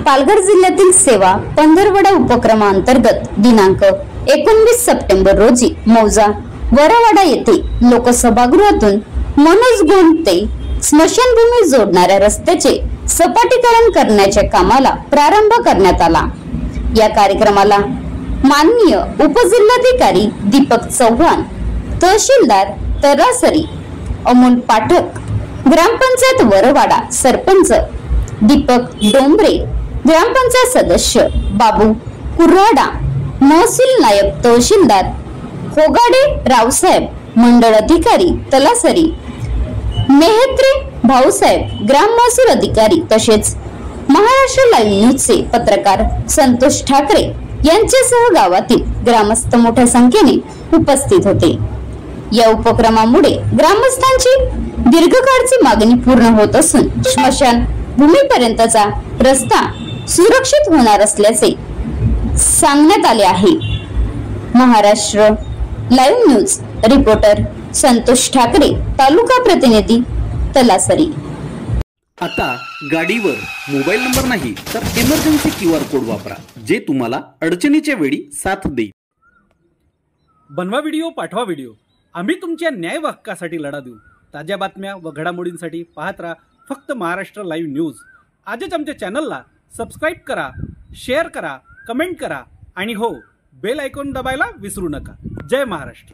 पालघर जिल्ह्यातील सेवा पंधरवडा उपक्रमांतर्गत दिनांक 19 सप्टेंबर रोजी मौजा वरवाडा येथे लोकसभागृहातून मनोज गोंडते स्मशानभूमी जोडणाऱ्या रस्त्याचे सपाटीकरण करण्याच्या कामाला प्रारंभ करण्यात आला। या कार्यक्रमाला माननीय उपजिल्हाधिकारी दीपक चव्हाण, तहसीलदार तरासरी अमोल पाठक, ग्रामपंचायत वरवाडा सरपंच दीपक डोंबरे, ग्रामपंचायत सदस्य बाबू कुर्हाडा, महसूल नायब तहसीलदार होगाडे रावसाहेब, मंडळ अधिकारी तलासरी मेहत्रे भाऊसाहेब, ग्राम महसूल अधिकारी तसेच महाराष्ट्र लाईव्ह न्यूजचे पत्रकार संतोष ठाकरे यांच्यासह गावातील ग्रामस्थ मोठ्या संख्येने उपस्थित होते। या उपक्रमामुळे ग्रामस्थांची दीर्घकाळची मागणी पूर्ण होत असून स्मशान भूमीपर्यंतचा रस्ता सुरक्षित होणार असल्याचे सांगण्यात आले आहे। Maharashtra live news reporter Santosh Thackeray, taluka प्रतिनिधी तलासरी। आता गाडीवर मोबाईल नंबर नाही तर इमर्जन्सी QR कोड वापरा, जे तुम्हाला अडचणीच्या वेळी साथ देईल। बनवा व्हिडिओ, पाठवा व्हिडिओ, आम्ही तुमच्या न्याय हक्कासाठी लढा देऊ। ताज्या बातम्या व घडामोडींसाठी पाहत राहा फक्त महाराष्ट्र लाईव्ह न्यूज। आजच आमच्या चॅनलला सबस्क्राईब करा, शेअर करा, कमेंट करा आणि हो, बेल आयकॉन दबायला विसरू नका। जय महाराष्ट्र।